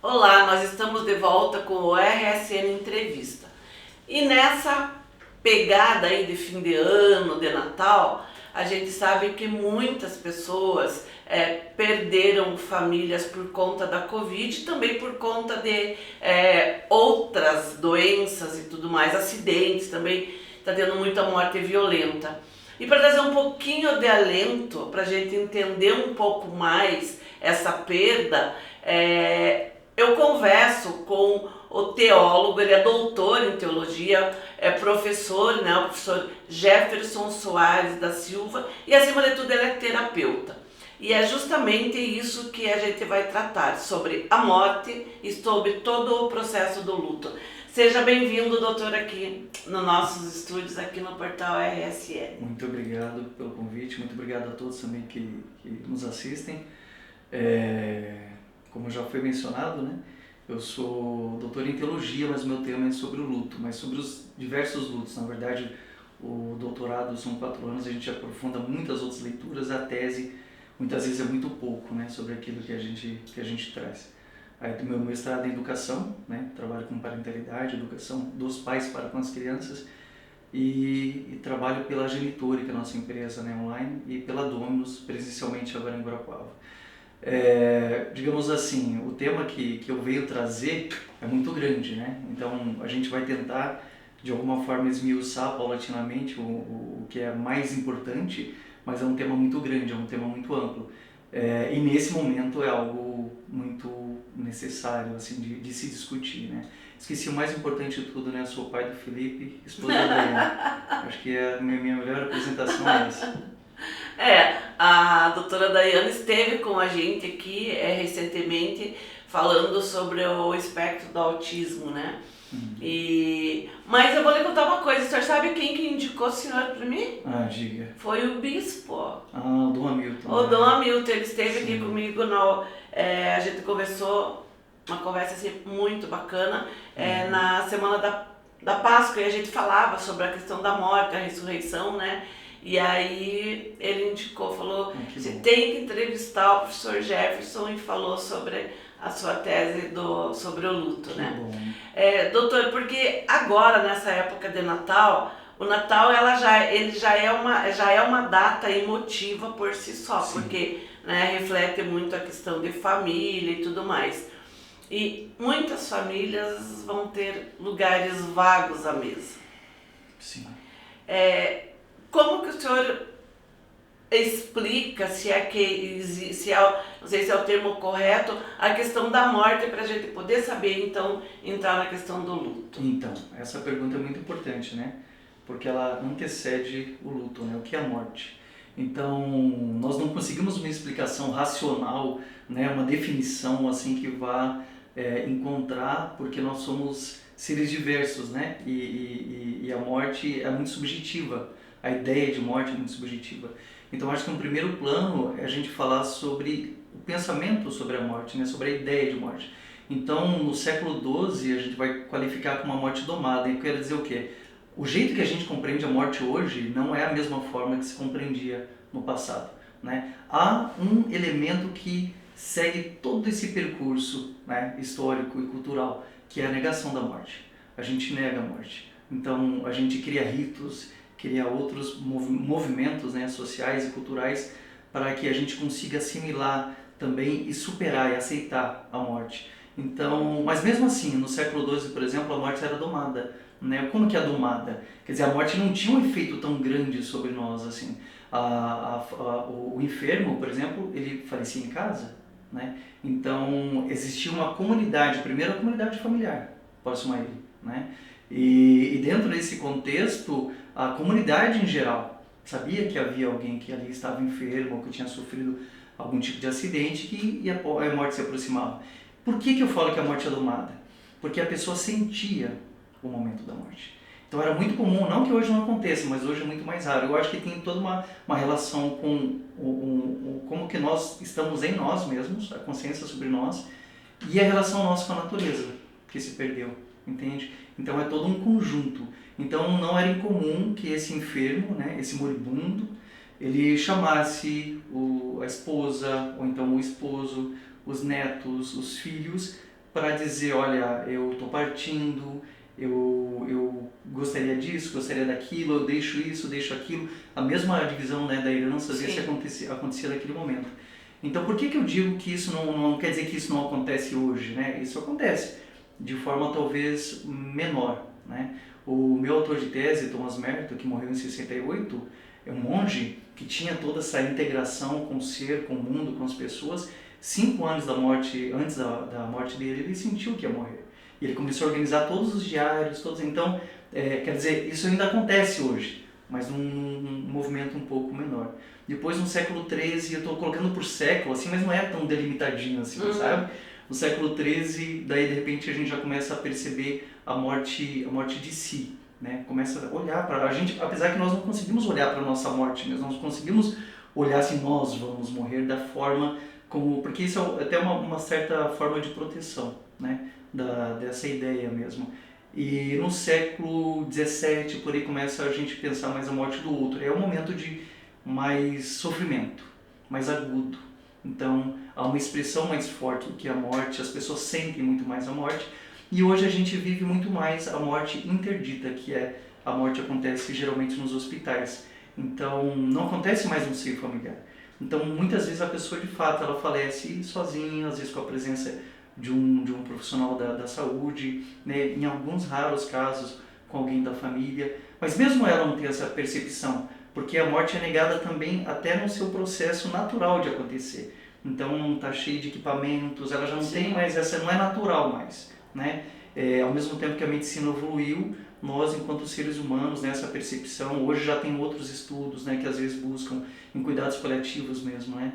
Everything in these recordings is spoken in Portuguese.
Olá, nós estamos de volta com o RSN Entrevista. E nessa pegada aí de fim de ano, de Natal, a gente sabe que muitas pessoas perderam famílias por conta da Covid, também por conta de outras doenças e tudo mais, acidentes também, está tendo muita morte violenta. E para trazer um pouquinho de alento, para a gente entender um pouco mais essa perda, eu converso com o teólogo, ele é doutor em teologia, é professor, né, o professor Jefferson Soares da Silva, e acima de tudo ele é terapeuta. E é justamente isso que a gente vai tratar, sobre a morte e sobre todo o processo do luto. Seja bem-vindo, doutor, aqui nos nossos estúdios, aqui no portal RSN. Muito obrigado pelo convite, muito obrigado a todos também que nos assistem. Como já foi mencionado, né, eu sou doutor em teologia, mas o meu tema é sobre o luto, mas sobre os diversos lutos. Na verdade, o doutorado são 4 anos, a gente aprofunda muitas outras leituras, a tese muitas vezes é muito pouco, né, sobre aquilo que a gente traz. Aí do meu mestrado em educação, né, trabalho com parentalidade, educação dos pais para com as crianças, e trabalho pela Genitori, que é a nossa empresa, né, online, e pela Dominus, presencialmente agora em Guarapuava. Digamos assim, o tema que eu venho trazer é muito grande, né? Então a gente vai tentar de alguma forma esmiuçar paulatinamente o que é mais importante, mas é um tema muito grande, é um tema muito amplo. E nesse momento é algo muito necessário assim, de se discutir, né? Esqueci o mais importante de tudo, né? Eu sou o pai do Felipe, esposa da Daiane. Acho que a minha melhor apresentação é essa. A doutora Daiane esteve com a gente aqui recentemente falando sobre o espectro do autismo, né? Mas eu vou lhe contar uma coisa, o senhor sabe quem que indicou o senhor para mim? Diga. Foi o bispo. O Dom Hamilton. O Dom Hamilton, ele esteve aqui comigo, a gente conversou, uma conversa assim, muito bacana, na semana da Páscoa, e a gente falava sobre a questão da morte, a ressurreição, né? E aí ele indicou, falou, você tem que entrevistar o professor Jefferson, e falou sobre a sua tese sobre o luto, né? Doutor, porque agora, nessa época de Natal, o Natal ele já é uma data emotiva por si só, sim, porque, né, reflete muito a questão de família e tudo mais. E muitas famílias vão ter lugares vagos à mesa. Sim. Como que o senhor explica, não sei se é o termo correto, a questão da morte, para a gente poder saber, então, entrar na questão do luto? Então, essa pergunta é muito importante, né? Porque ela antecede o luto, né? O que é a morte? Então, nós não conseguimos uma explicação racional, né? Uma definição assim que vá encontrar, porque nós somos seres diversos, né? E a morte é muito subjetiva. A ideia de morte é muito subjetiva. Então acho que um primeiro plano é a gente falar sobre o pensamento sobre a morte, né? Sobre a ideia de morte. Então no século XII a gente vai qualificar como uma morte domada. E eu quero dizer o quê? O jeito que a gente compreende a morte hoje não é a mesma forma que se compreendia no passado, né? Há um elemento que segue todo esse percurso, né, histórico e cultural, que é a negação da morte. A gente nega a morte. Então a gente cria ritos, cria outros movimentos, né, sociais e culturais para que a gente consiga assimilar também e superar e aceitar a morte. Então, mas mesmo assim, no século XII, por exemplo, a morte era domada, né? Como que é domada? Quer dizer, a morte não tinha um efeito tão grande sobre nós assim. O enfermo, por exemplo, ele falecia em casa, né? Então existia uma comunidade, primeiro a comunidade familiar, próxima a ele, né? E dentro desse contexto, a comunidade em geral sabia que havia alguém que ali estava enfermo ou que tinha sofrido algum tipo de acidente e a morte se aproximava. Por que eu falo que a morte é domada? Porque a pessoa sentia o momento da morte. Então era muito comum, não que hoje não aconteça, mas hoje é muito mais raro. Eu acho que tem toda uma relação com como que nós estamos em nós mesmos, a consciência sobre nós, e a relação nossa com a natureza, que se perdeu, entende? Então é todo um conjunto. Então não era incomum que esse enfermo, né, esse moribundo, ele chamasse a esposa, ou então o esposo, os netos, os filhos, para dizer, olha, eu estou partindo, eu gostaria disso, gostaria daquilo, eu deixo isso, deixo aquilo. A mesma divisão, né, da herança às vezes acontecia naquele momento. Então por que eu digo que isso não quer dizer que isso não acontece hoje, né? Isso acontece de forma talvez menor, né? O meu autor de tese, Thomas Merton, que morreu em 68, é um monge que tinha toda essa integração com o ser, com o mundo, com as pessoas. 5 anos da morte, antes da morte dele, ele sentiu que ia morrer. E ele começou a organizar todos os diários, então, quer dizer, isso ainda acontece hoje, mas num movimento um pouco menor. Depois, no século XIII, eu estou colocando por século, assim, mas não é tão delimitadinho assim, sabe? No século XIII, daí de repente a gente já começa a perceber a morte de si, né? Começa a olhar para a gente, apesar que nós não conseguimos olhar para a nossa morte, nós não conseguimos olhar se nós vamos morrer da forma como, porque isso é até uma certa forma de proteção, né? Dessa ideia mesmo. E no século XVII, por aí começa a gente pensar mais a morte do outro. É um momento de mais sofrimento, mais agudo. Então, há uma expressão mais forte do que a morte, as pessoas sentem muito mais a morte. E hoje a gente vive muito mais a morte interdita, que é a morte acontece geralmente nos hospitais. Então, não acontece mais no seio familiar. Então, muitas vezes a pessoa, de fato, ela falece sozinha, às vezes com a presença de um profissional da saúde, né? Em alguns raros casos com alguém da família. Mas mesmo ela não tem essa percepção, porque a morte é negada também até no seu processo natural de acontecer. Então, está cheio de equipamentos, ela já não tem mais essa, não é natural mais, né? Ao mesmo tempo que a medicina evoluiu, nós, enquanto seres humanos, nessa percepção, hoje já tem outros estudos, né, que às vezes buscam em cuidados paliativos mesmo, né,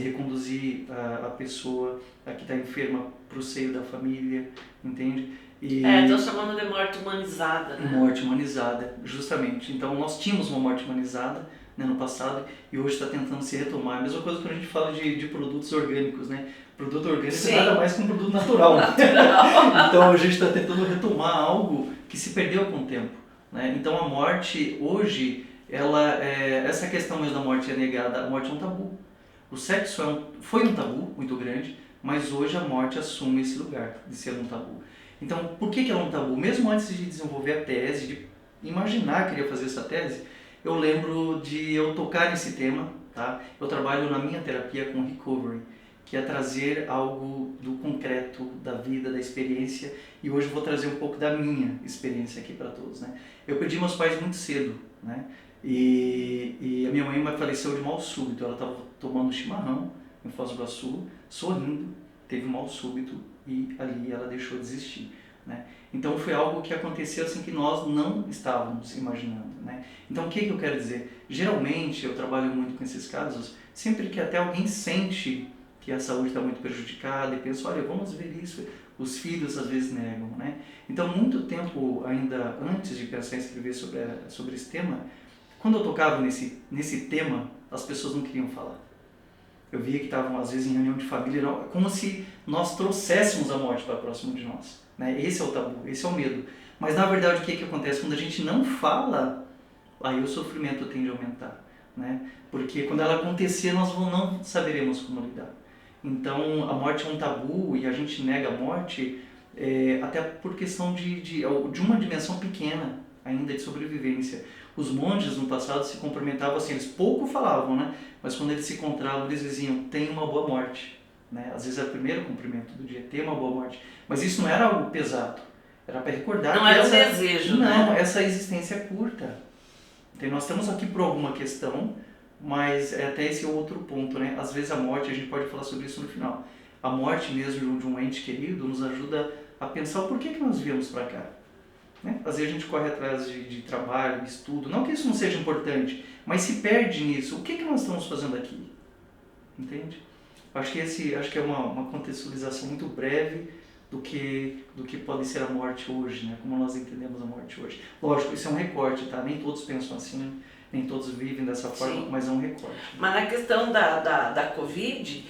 reconduzir a pessoa a que está enferma para o seio da família, entende? Estão chamando de morte humanizada, né? Morte humanizada, justamente. Então nós tínhamos uma morte humanizada, né, no passado, e hoje está tentando se retomar. A mesma coisa quando a gente fala de produtos orgânicos, né? Produto orgânico é nada mais que um produto natural. Então a gente está tentando retomar algo que se perdeu com o tempo, né? Então a morte hoje, essa questão mesmo da morte é negada, a morte é um tabu. O sexo foi um tabu muito grande, mas hoje a morte assume esse lugar de ser um tabu. Então, por que ela é um tabu? Mesmo antes de desenvolver a tese, de imaginar que queria fazer essa tese, eu lembro de eu tocar nesse tema, tá? Eu trabalho na minha terapia com recovery, que é trazer algo do concreto, da vida, da experiência, e hoje eu vou trazer um pouco da minha experiência aqui para todos, né? Eu perdi meus pais muito cedo, né? E a minha mãe faleceu de mal súbito. Ela estava tomando chimarrão em Foz do Iguaçu, sorrindo, teve um mal súbito e ali ela deixou de existir, né? Então foi algo que aconteceu assim que nós não estávamos imaginando, né? Então o que eu quero dizer? Geralmente eu trabalho muito com esses casos, sempre que até alguém sente que a saúde está muito prejudicada e pensa, olha, vamos ver isso. Os filhos às vezes negam, né? Então muito tempo ainda antes de pensar em escrever sobre esse tema, quando eu tocava nesse tema, as pessoas não queriam falar. Eu via que estavam, às vezes, em reunião de família, como se nós trouxéssemos a morte para próximo de nós, né? Esse é o tabu, esse é o medo. Mas, na verdade, o que acontece? Quando a gente não fala, aí o sofrimento tende a aumentar, né? Porque quando ela acontecer, nós não saberemos como lidar. Então, a morte é um tabu e a gente nega a morte até por questão de uma dimensão pequena ainda de sobrevivência. Os monges no passado se cumprimentavam assim, eles pouco falavam, né? Mas quando eles se encontravam, eles diziam, tenha uma boa morte, né? Às vezes era o primeiro cumprimento do dia, tenha uma boa morte. Mas isso não era algo pesado, era para recordar não era um desejo, né? Essa existência é curta. Então nós estamos aqui por alguma questão, mas é até esse outro ponto, né? Às vezes a morte, a gente pode falar sobre isso no final, a morte mesmo de um ente querido nos ajuda a pensar o porquê que nós viemos para cá. Né? Às vezes a gente corre atrás de trabalho, de estudo, não que isso não seja importante, mas se perde nisso. O que nós estamos fazendo aqui? Entende? Acho que é uma contextualização muito breve do que pode ser a morte hoje, né? Como nós entendemos a morte hoje. Lógico, isso é um recorte, tá? Nem todos pensam assim, nem todos vivem dessa forma, sim, mas é um recorte. Mas na questão da Covid,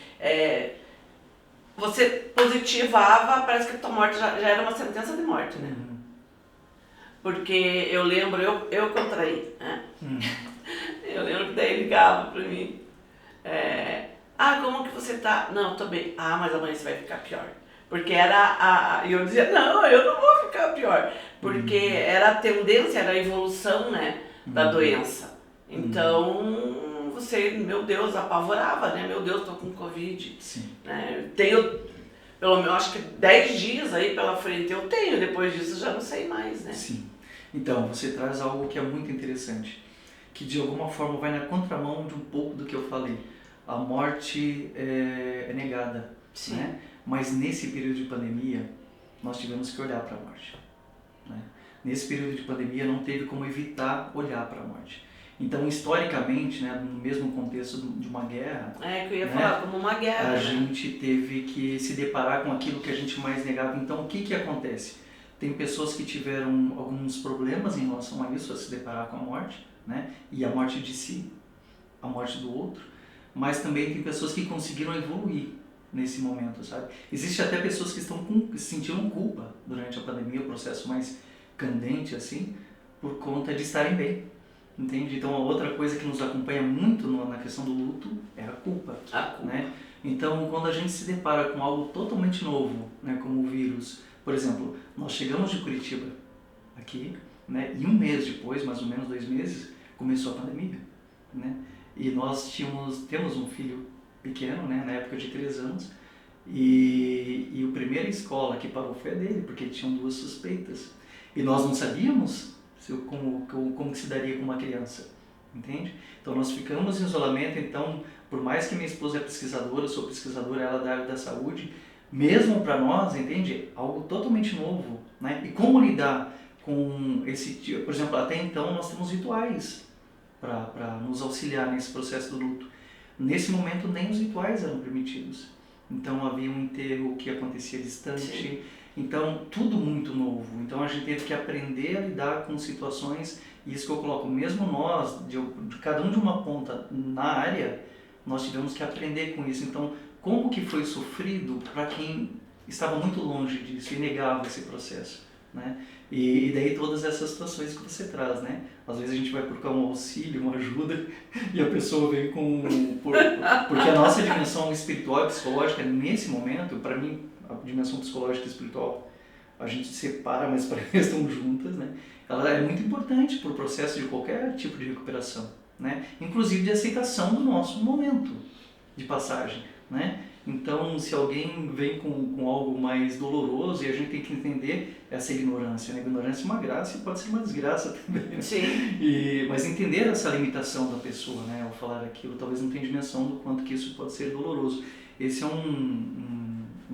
você positivava, parece que a tua morte já era uma sentença de morte, né? Uhum. Porque eu lembro, eu contraí, né? Eu lembro que daí ele ligava pra mim. Como que você tá? Não, tô bem. Ah, mas amanhã você vai ficar pior. Porque e eu dizia, não, eu não vou ficar pior. Porque era a tendência, era a evolução, né, da doença. Então, você, meu Deus, apavorava, né? Meu Deus, tô com Covid. Sim. Né? Tenho, pelo menos, acho que 10 dias aí pela frente eu tenho. Depois disso, já não sei mais, né? Sim. Então, você traz algo que é muito interessante, que de alguma forma vai na contramão de um pouco do que eu falei. A morte é negada, Sim. né? Mas nesse período de pandemia, nós tivemos que olhar para a morte. Né? Nesse período de pandemia, não teve como evitar olhar para a morte. Então, historicamente, né, no mesmo contexto de uma guerra... Que eu ia falar, como uma guerra. A gente teve que se deparar com aquilo que a gente mais negava. Então, o que acontece? Tem pessoas que tiveram alguns problemas em relação a isso, a se deparar com a morte, né? E a morte de si, a morte do outro. Mas também tem pessoas que conseguiram evoluir nesse momento, sabe? Existe até pessoas que sentiram culpa durante a pandemia, o processo mais candente, assim, por conta de estarem bem. Entende? Então, a outra coisa que nos acompanha muito na questão do luto é a culpa. Né? Então, quando a gente se depara com algo totalmente novo, né, como o vírus, por exemplo, nós chegamos de Curitiba aqui, né, e um mês depois, mais ou menos 2 meses, começou a pandemia. Né? E nós temos um filho pequeno, né, na época de 3 anos, e a primeira escola que parou foi a dele, porque tinham 2 suspeitas. E nós não sabíamos como que se daria com uma criança, entende? Então nós ficamos em isolamento. Então, por mais que minha esposa é pesquisadora, eu sou pesquisadora, ela é da área da saúde, mesmo para nós, entende? Algo totalmente novo, né? E como lidar com esse tipo, por exemplo, até então nós temos rituais para nos auxiliar nesse processo do luto. Nesse momento nem os rituais eram permitidos. Então havia um enterro que acontecia distante. Sim. Então, tudo muito novo. Então, a gente teve que aprender a lidar com situações, e isso que eu coloco, mesmo nós, de cada um de uma ponta na área, nós tivemos que aprender com isso. Então, como que foi sofrido para quem estava muito longe disso e negava esse processo, né? E daí todas essas situações que você traz, né? Às vezes a gente vai procurar um auxílio, uma ajuda, e a pessoa vem porque a nossa dimensão espiritual e psicológica, nesse momento, para mim, a dimensão psicológica e espiritual, a gente separa, mas para eles estão juntas, né? Ela é muito importante para o processo de qualquer tipo de recuperação, né? Inclusive de aceitação do nosso momento de passagem, né? Então, se alguém vem com algo mais doloroso, e a gente tem que entender essa ignorância, né? A ignorância é uma graça e pode ser uma desgraça também, né? Sim. Mas entender essa limitação da pessoa, né? Ao falar aquilo, talvez não tenha dimensão do quanto que isso pode ser doloroso. Esse é um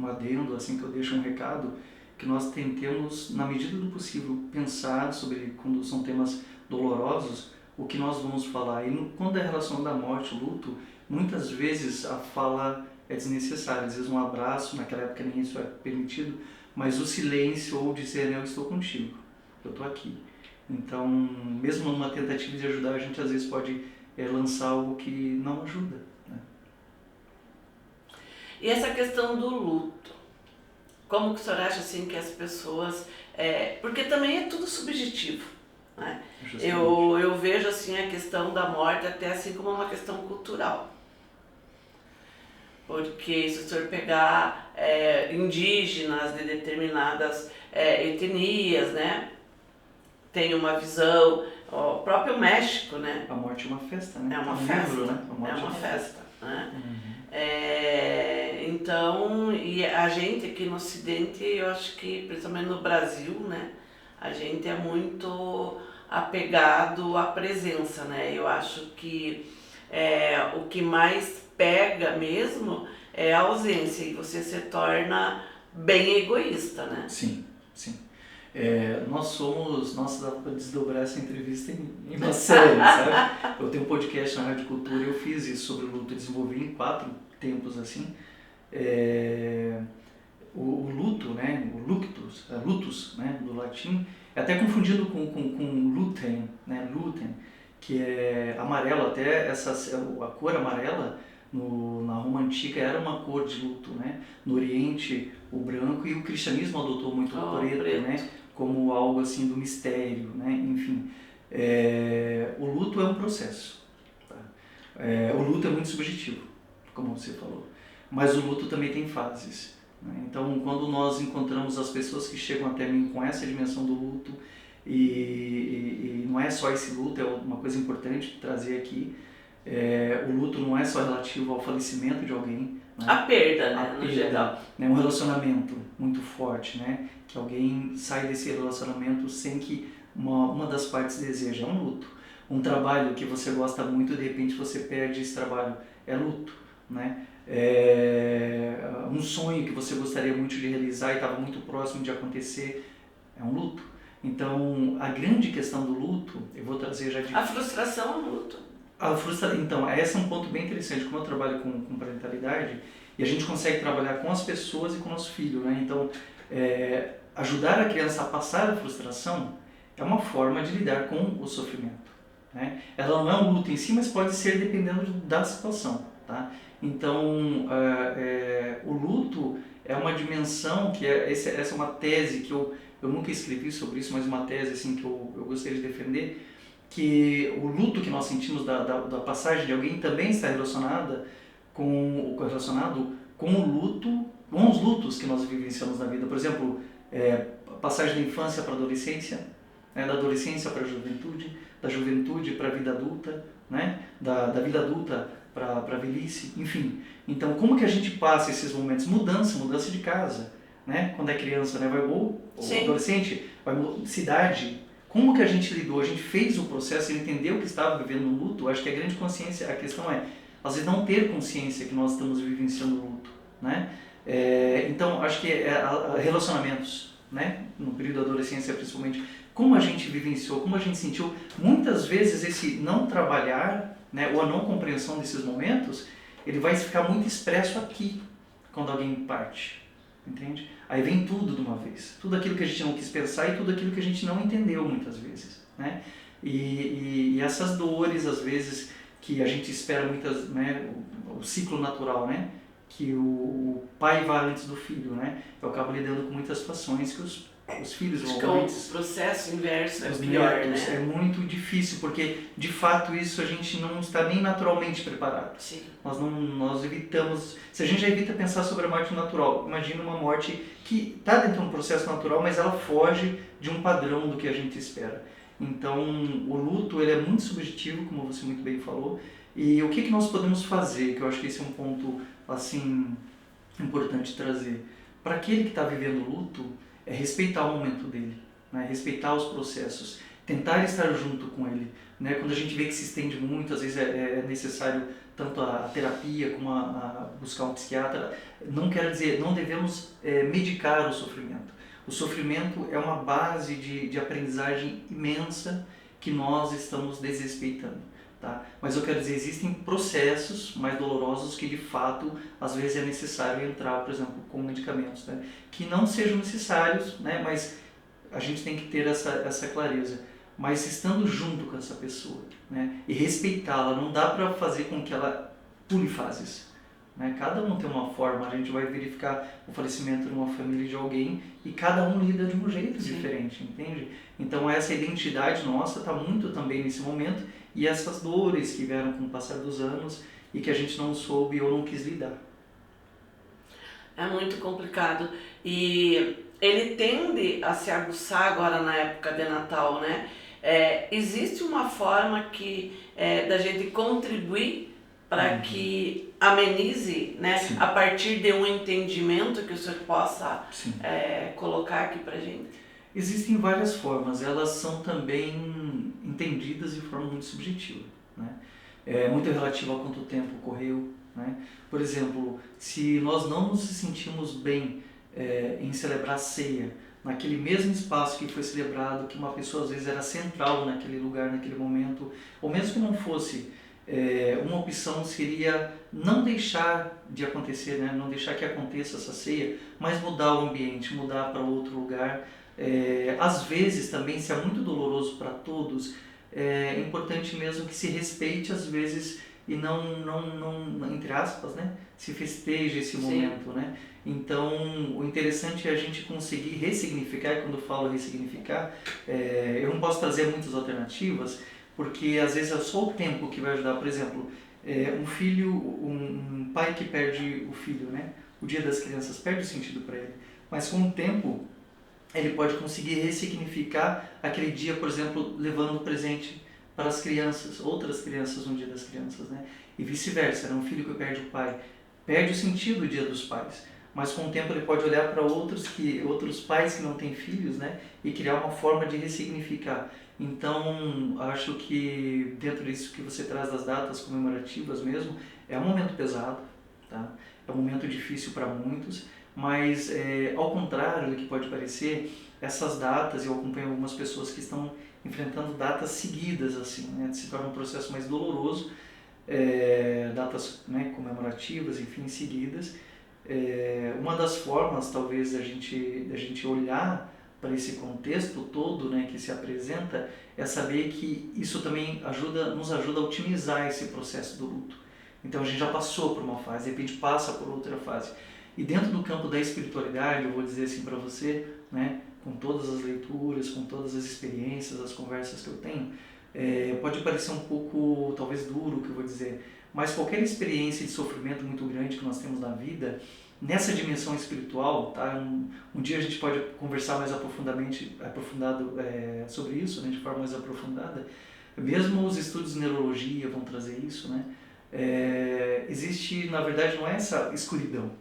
adendo, assim, que eu deixo um recado, que nós tentemos, na medida do possível, pensar sobre, quando são temas dolorosos, o que nós vamos falar. E quando é relacionado à morte, o luto, muitas vezes a fala é desnecessária. Às vezes um abraço, naquela época nem isso é permitido, mas o silêncio ou dizer, eu estou contigo, eu estou aqui. Então, mesmo numa tentativa de ajudar, a gente às vezes pode lançar algo que não ajuda. Né? E essa questão do luto, como que o senhor acha assim, que as pessoas... porque também é tudo subjetivo. Né? Eu vejo assim, a questão da morte até assim como uma questão cultural. Porque se o senhor pegar indígenas de determinadas etnias, né, tem uma visão, o próprio México, né? A morte é uma festa, né? É uma festa, livro, né? é uma festa, né? Uhum. Então, e a gente aqui no Ocidente, eu acho que principalmente no Brasil, né, a gente é muito apegado à presença, né? Eu acho que o que mais pega mesmo é a ausência, e você se torna bem egoísta, né? Sim, sim. Nós dá para desdobrar essa entrevista em uma série, sabe? Eu tenho um podcast na Rádio Cultura e eu fiz isso sobre o luto, eu desenvolvi em 4 tempos, assim. O luto, né? O lutus, né? Do latim, é até confundido com lutem, né? Lutem, que é amarelo, até a cor amarela na Roma Antiga era uma cor de luto, né? No Oriente, o branco, e o cristianismo adotou muito o preto, né? Como algo assim do mistério, né? Enfim, o luto é um processo. Tá? O luto é muito subjetivo, como você falou, mas o luto também tem fases. né? Então, quando nós encontramos as pessoas que chegam até mim com essa dimensão do luto, e não é só esse luto, é uma coisa importante trazer aqui, o luto não é só relativo ao falecimento de alguém, né? A perda, né, no perda, geral. né? Um relacionamento muito forte, né? Que alguém sai desse relacionamento sem que uma das partes deseja, é um luto. Um trabalho que você gosta muito, de repente você perde esse trabalho, é luto, né? Um sonho que você gostaria muito de realizar e estava muito próximo de acontecer, é um luto. Então, a grande questão do luto, eu vou trazer já de... A frustração é um luto. Então, esse é um ponto bem interessante. Como eu trabalho com parentalidade, e a gente consegue trabalhar com as pessoas e com o nosso filho, né? Então, ajudar a criança a passar a frustração é uma forma de lidar com o sofrimento, né? Ela não é um luto em si, mas pode ser dependendo da situação, tá? Então, o luto é uma dimensão que essa é uma tese que eu nunca escrevi sobre isso, mas uma tese assim, que eu gostaria de defender, que o luto que nós sentimos da passagem de alguém também está relacionado com o luto, com os lutos que nós vivenciamos na vida. Por exemplo, a passagem da infância para a adolescência, né, da adolescência para a juventude, da juventude para a vida adulta, né, da vida adulta para a velhice, enfim. Então, como que a gente passa esses momentos? Mudança de casa, né? Quando é criança, né, ou adolescente, vai cidade. Como que a gente lidou? A gente fez o processo, ele entendeu que estava vivendo um luto. Acho que a grande consciência, a questão é, às vezes, não ter consciência que nós estamos vivenciando o luto, né? Então, acho que relacionamentos, né? No período da adolescência, principalmente, como a gente vivenciou, como a gente sentiu, muitas vezes esse não trabalhar, né, ou a não compreensão desses momentos, ele vai ficar muito expresso aqui, quando alguém parte, entende? Aí vem tudo de uma vez, tudo aquilo que a gente não quis pensar e tudo aquilo que a gente não entendeu muitas vezes, né? E essas dores, às vezes, que a gente espera muitas, né, o ciclo natural, né? Que o pai vai antes do filho, né? Eu acabo lidando com muitas situações que os filhos vão antes. O processo inverso é Os pior, netos, né? é muito difícil, porque de fato isso a gente não está nem naturalmente preparado. Sim. Nós evitamos, se a gente já evita pensar sobre a morte natural, imagina uma morte que está dentro de um processo natural, mas ela foge de um padrão do que a gente espera. Então, o luto ele é muito subjetivo, como você muito bem falou, e o que nós podemos fazer, que eu acho que esse é um ponto assim importante trazer. Para aquele que está vivendo luto, é respeitar o momento dele, né? Respeitar os processos, tentar estar junto com ele, né? Quando a gente vê que se estende muito, às vezes é necessário tanto a terapia como a buscar um psiquiatra. Não quero dizer, não devemos medicar o sofrimento. O sofrimento é uma base de aprendizagem imensa que nós estamos desrespeitando. Tá? Mas eu quero dizer, existem processos mais dolorosos que de fato às vezes é necessário entrar, por exemplo, com medicamentos, né? Que não sejam necessários, né? Mas a gente tem que ter essa clareza, mas estando junto com essa pessoa, né? E respeitá-la, não dá para fazer com que ela pule fases, né? Cada um tem uma forma, a gente vai verificar o falecimento de uma família de alguém e cada um lida de um jeito diferente, entende? Então essa identidade nossa está muito também nesse momento. E essas dores que vieram com o passar dos anos e que a gente não soube ou não quis lidar. É muito complicado. E ele tende a se aguçar agora na época de Natal, né? Existe uma forma da gente contribuir para que amenize, né? A partir de um entendimento que o senhor possa colocar aqui para gente? Existem várias formas, elas são também entendidas de forma muito subjetiva, né? É muito relativo a quanto tempo ocorreu, né? Por exemplo, se nós não nos sentimos bem em celebrar a ceia, naquele mesmo espaço que foi celebrado, que uma pessoa às vezes era central naquele lugar, naquele momento, ou mesmo que não fosse, uma opção seria não deixar de acontecer, né? Não deixar que aconteça essa ceia, mas mudar o ambiente, mudar para outro lugar. Às vezes também, se é muito doloroso para todos, é importante mesmo que se respeite às vezes e não entre aspas, né, se festeje esse momento, né? Então, o interessante é a gente conseguir ressignificar, e quando eu falo ressignificar, eu não posso trazer muitas alternativas, porque às vezes é só o tempo que vai ajudar. Por exemplo, um pai que perde o filho, né? o Dia das Crianças perde o sentido para ele. Mas com o tempo, ele pode conseguir ressignificar aquele dia, por exemplo, levando presente para as crianças, outras crianças no Dia das Crianças, né? E vice-versa, né? Um filho que perde o pai perde o sentido do Dia dos Pais, mas com o tempo ele pode olhar para outros pais que não têm filhos, né? E criar uma forma de ressignificar. Então, acho que dentro disso que você traz das datas comemorativas mesmo, é um momento pesado, tá? É um momento difícil para muitos, mas ao contrário do que pode parecer, essas datas, eu acompanho algumas pessoas que estão enfrentando datas seguidas, assim, né? Se torna um processo mais doloroso, datas, né, comemorativas, enfim, seguidas. Uma das formas, talvez, da gente olhar para esse contexto todo, né, que se apresenta, é saber que isso também nos ajuda a otimizar esse processo do luto. Então a gente já passou por uma fase, de repente passa por outra fase. E dentro do campo da espiritualidade, eu vou dizer assim para você, né, com todas as leituras, com todas as experiências, as conversas que eu tenho, pode parecer um pouco, talvez, duro o que eu vou dizer, mas qualquer experiência de sofrimento muito grande que nós temos na vida, nessa dimensão espiritual, tá? Um dia a gente pode conversar mais aprofundado sobre isso, né, de forma mais aprofundada. Mesmo os estudos de neurologia vão trazer isso, né? Existe, na verdade, não é essa escuridão,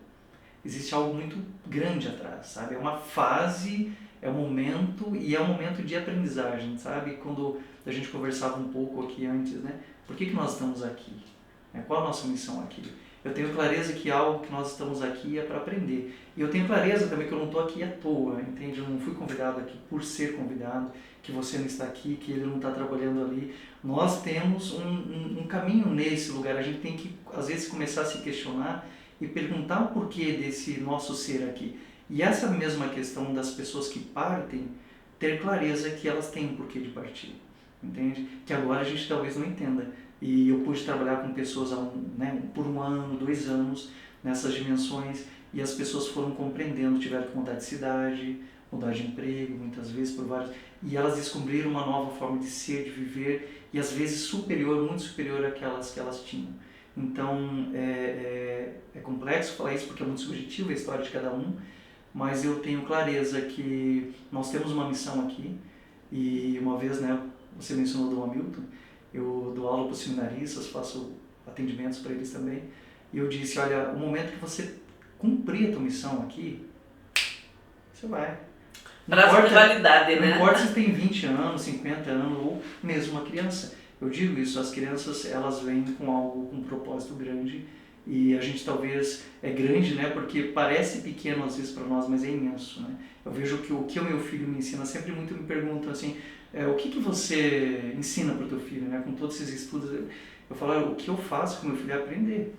existe algo muito grande atrás, sabe? É uma fase, é um momento e é um momento de aprendizagem, sabe? Quando a gente conversava um pouco aqui antes, né? Por que nós estamos aqui? Qual a nossa missão aqui? Eu tenho clareza que algo que nós estamos aqui é para aprender. E eu tenho clareza também que eu não estou aqui à toa, entende? Eu não fui convidado aqui por ser convidado, que você não está aqui, que ele não está trabalhando ali. Nós temos um caminho nesse lugar. A gente tem que, às vezes, começar a se questionar e perguntar o porquê desse nosso ser aqui. E essa mesma questão das pessoas que partem, ter clareza que elas têm um porquê de partir, entende? Que agora a gente talvez não entenda. E eu pude trabalhar com pessoas por 1 ano, 2 anos, nessas dimensões, e as pessoas foram compreendendo, tiveram que mudar de cidade, mudar de emprego, muitas vezes por vários, e elas descobriram uma nova forma de ser, de viver, e às vezes superior, muito superior àquelas que elas tinham. Então, é complexo falar isso porque é muito subjetivo a história de cada um, mas eu tenho clareza que nós temos uma missão aqui, e uma vez, né, você mencionou Dom Hamilton, eu dou aula para os seminaristas, faço atendimentos para eles também, e eu disse, olha, o momento que você cumprir a tua missão aqui, você vai. Prazo de validade, né? Não importa se tem 20 anos, 50 anos, ou mesmo uma criança. Eu digo isso, as crianças, elas vêm com algo, com um propósito grande, e a gente talvez é grande, né, porque parece pequeno às vezes para nós, mas é imenso, né? Eu vejo que o que o meu filho me ensina, sempre muito me perguntam assim, o que você ensina para o teu filho, né, com todos esses estudos? Eu falo, o que eu faço com o meu filho é aprender.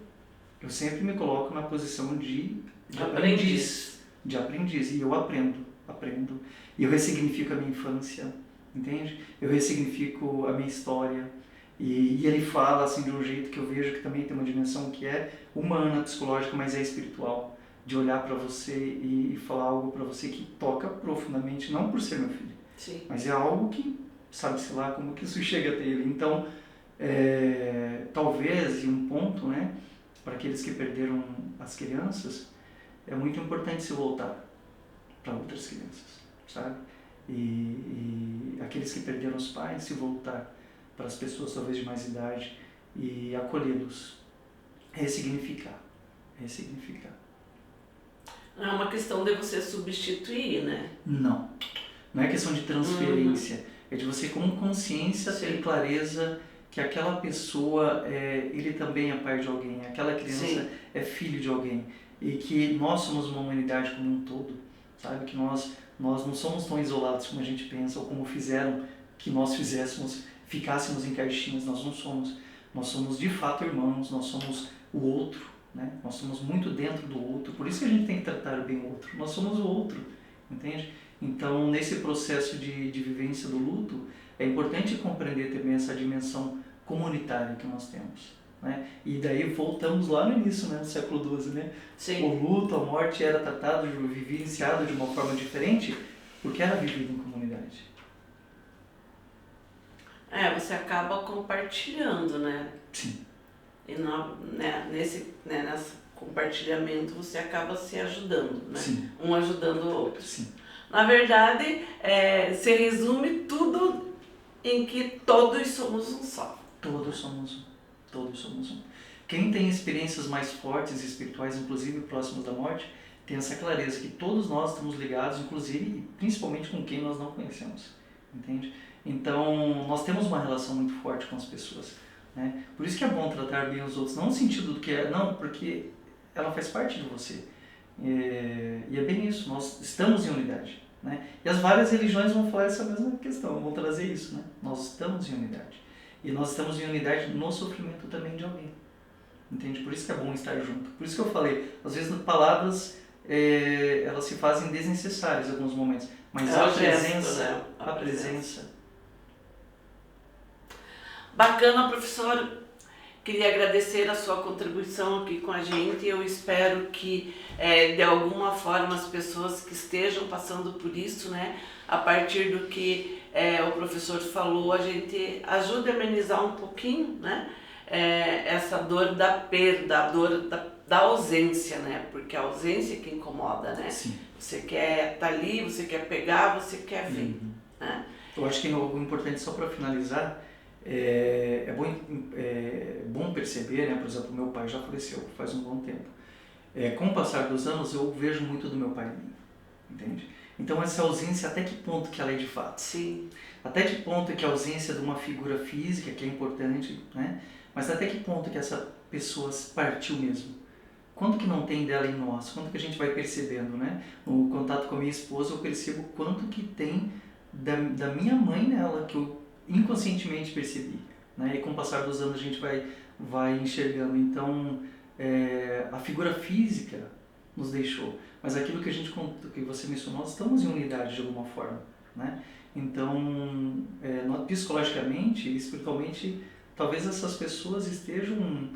Eu sempre me coloco na posição de aprendiz, e eu aprendo, e eu ressignifico a minha infância, entende? Eu ressignifico a minha história, e ele fala assim de um jeito que eu vejo que também tem uma dimensão que é humana, psicológica, mas é espiritual, de olhar para você e falar algo para você que toca profundamente, não por ser meu filho, sim, mas é algo que, sabe-se lá como que isso chega até ele. Então, talvez, em um ponto, né, para aqueles que perderam as crianças, é muito importante se voltar para outras crianças, sabe? E aqueles que perderam os pais, se voltar para as pessoas talvez de mais idade e acolhê-los, ressignificar. Não é uma questão de você substituir, né? Não é questão de transferência, é de você com consciência ter clareza que aquela pessoa, ele também é pai de alguém, aquela criança é filho de alguém, e que nós somos uma humanidade como um todo, sabe? Que nós não somos tão isolados como a gente pensa, ou como fizeram que nós ficássemos em caixinhas. Nós não somos. Nós somos de fato irmãos, nós somos o outro, né? Nós somos muito dentro do outro, por isso que a gente tem que tratar bem o outro. Nós somos o outro, entende? Então, nesse processo de vivência do luto, é importante compreender também essa dimensão comunitária que nós temos, né? E daí voltamos lá no início, né, no século XII, né? Sim. O luto, a morte era tratado, vivenciado de uma forma diferente, porque era vivido em comunidade. Você acaba compartilhando, né? Sim. E nessa compartilhamento, você acaba se ajudando, né? Sim. Um ajudando o outro. Sim. Na verdade, se resume tudo em que todos somos um só. Todos somos um. Todos somos um. Quem tem experiências mais fortes e espirituais, inclusive próximas da morte, tem essa clareza que todos nós estamos ligados, inclusive e principalmente com quem nós não conhecemos, entende? Então, nós temos uma relação muito forte com as pessoas, né? Por isso que é bom tratar bem os outros, não no sentido do que é, não, porque ela faz parte de você. E é bem isso, nós estamos em unidade, né? E as várias religiões vão falar essa mesma questão, vão trazer isso, né? Nós estamos em unidade. E nós estamos em unidade no sofrimento também de alguém. Entende? Por isso que é bom estar junto. Por isso que eu falei, às vezes palavras elas se fazem desnecessárias em alguns momentos, mas a presença, né? a presença. Bacana, professor. Queria agradecer a sua contribuição aqui com a gente. Eu espero que de alguma forma as pessoas que estejam passando por isso, né, a partir do que o professor falou, a gente ajude a amenizar um pouquinho, né, essa dor da perda, a dor da ausência, né? Porque a ausência é que incomoda, né? Sim. Você quer estar ali, você quer pegar, você quer ver. Né? Eu acho que algo importante, só para finalizar, é bom perceber, né? Por exemplo, meu pai já faleceu faz um bom tempo. Com o passar dos anos, eu vejo muito do meu pai em mim, entende? Então essa ausência, até que ponto que ela é de fato? Sim. Até que ponto que a ausência de uma figura física, que é importante, né? Mas até que ponto que essa pessoa partiu mesmo? Quanto que não tem dela em nós? Quanto que a gente vai percebendo, né? No contato com a minha esposa, eu percebo quanto que tem da minha mãe nela, que eu inconscientemente percebi, né? E com o passar dos anos a gente vai enxergando. Então, a figura física nos deixou, mas aquilo que que você mencionou, nós estamos em unidade de alguma forma, né? Então, psicologicamente e espiritualmente, talvez essas pessoas estejam,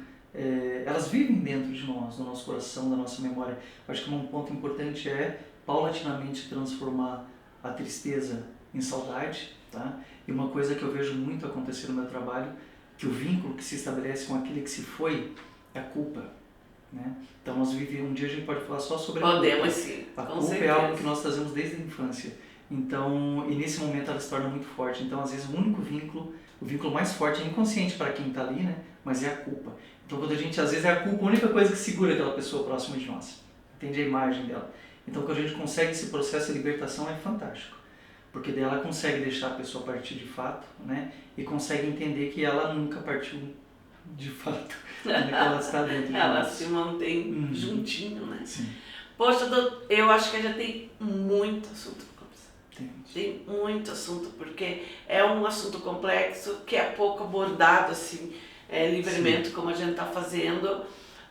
elas vivem dentro de nós, do nosso coração, da nossa memória. Acho que um ponto importante é paulatinamente transformar a tristeza em saudade, tá? E uma coisa que eu vejo muito acontecer no meu trabalho, que o vínculo que se estabelece com aquele que se foi é a culpa, né? Então nós vivemos, um dia a gente pode falar só sobre a culpa. Podemos sim, A com culpa certeza. é algo que nós trazemos desde a infância. Então, e nesse momento ela se torna muito forte. Então, às vezes o único vínculo, o vínculo mais forte é inconsciente para quem está ali, né? Mas é a culpa. Então, quando a gente, às vezes é a culpa a única coisa que segura aquela pessoa próxima de nós. Entende a imagem dela? Então, quando a gente consegue esse processo de libertação é fantástico. Porque daí ela consegue deixar a pessoa partir de fato, né? E consegue entender que ela nunca partiu de fato. Né? Que ela está dentro de Ela nós. se mantém juntinho, né? Sim. Poxa, eu acho que já tem muito assunto para conversar. Temos. Tem muito assunto, porque é um assunto complexo, que é pouco abordado, assim, livremente, como a gente está fazendo,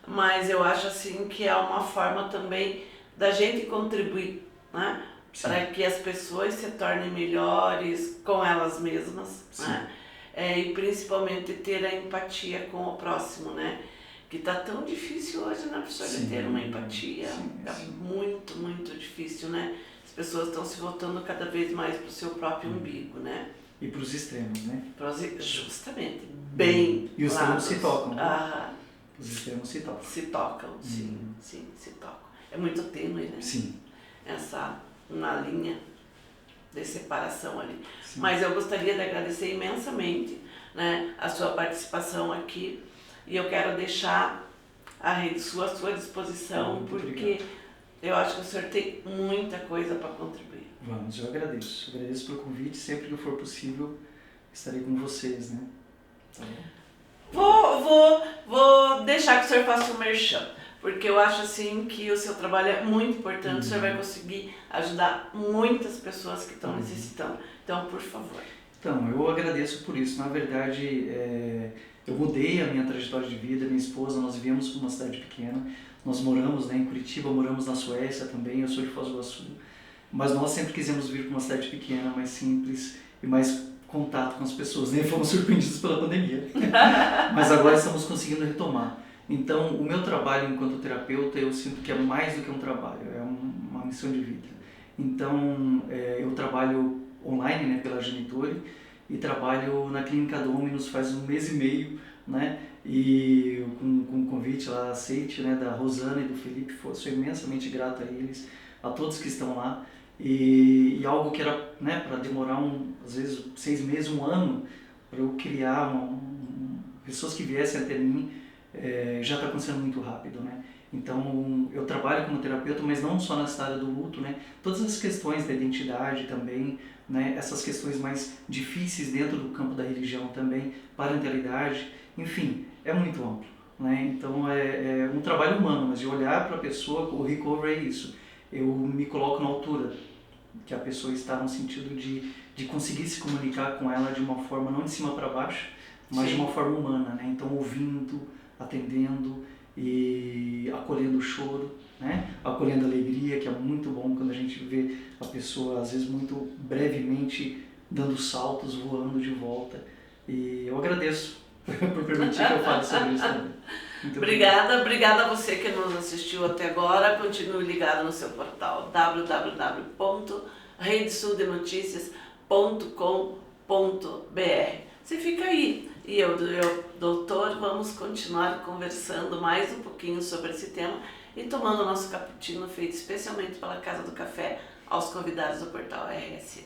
mas eu acho, assim, que é uma forma também da gente contribuir, né? Para que as pessoas se tornem melhores com elas mesmas, né? E principalmente ter a empatia com o próximo, né? Que está tão difícil hoje, né, professor, de ter uma empatia. Está muito, muito difícil, né? As pessoas estão se voltando cada vez mais para o seu próprio umbigo, né? E para os extremos, né? Justamente, bem. E os extremos se tocam. Ah, os extremos se tocam. se tocam, sim, sim, se tocam. É muito tênue, né? Sim. Uma linha de separação ali. Sim. Mas eu gostaria de agradecer imensamente, né, a sua participação aqui. E eu quero deixar a rede sua à sua disposição, Muito porque obrigado. eu acho que o senhor tem muita coisa para contribuir. Vamos, eu agradeço. Agradeço pelo convite. Sempre que for possível, estarei com vocês, né? Tá bom? Vou deixar que o senhor faça um merchan, porque eu acho assim que o seu trabalho é muito importante, o senhor vai conseguir ajudar muitas pessoas que estão necessitando. Então, por favor. Então, eu agradeço por isso. Na verdade, eu mudei a minha trajetória de vida, minha esposa, nós viemos para uma cidade pequena, nós moramos, né, em Curitiba, moramos na Suécia também, eu sou de Foz do Iguaçu, mas nós sempre quisemos vir para uma cidade pequena, mais simples e mais contato com as pessoas, né? Fomos surpreendidos pela pandemia, mas agora estamos conseguindo retomar. Então, o meu trabalho enquanto terapeuta, eu sinto que é mais do que um trabalho, é uma missão de vida. Então, eu trabalho online, né, pela Genitori, e trabalho na Clínica Dominus faz 1 mês e meio, né, e com o convite lá, aceite, né, da Rosana e do Felipe, sou imensamente grato a eles, a todos que estão lá, e algo que era, né, para demorar às vezes 6 meses, 1 ano, para eu criar pessoas que viessem até mim, já está acontecendo muito rápido, né? Então, eu trabalho como terapeuta, mas não só nessa área do luto, né? Todas as questões da identidade também, né? Essas questões mais difíceis dentro do campo da religião também, parentalidade, enfim, é muito amplo, né? Então, é um trabalho humano, mas de olhar para a pessoa, o recovery é isso. Eu me coloco na altura que a pessoa está, no sentido de conseguir se comunicar com ela de uma forma não de cima para baixo, mas Sim. de uma forma humana, né? Então, ouvindo, atendendo e acolhendo o choro, né? Acolhendo a alegria, que é muito bom quando a gente vê a pessoa, às vezes, muito brevemente dando saltos, voando de volta. E eu agradeço por permitir que eu fale sobre isso também. Obrigada a você que nos assistiu até agora. Continue ligado no seu portal www.redesudenotícias.com.br. Você fica aí e eu, doutor, vamos continuar conversando mais um pouquinho sobre esse tema e tomando o nosso cappuccino feito especialmente pela Casa do Café aos convidados do portal RSC.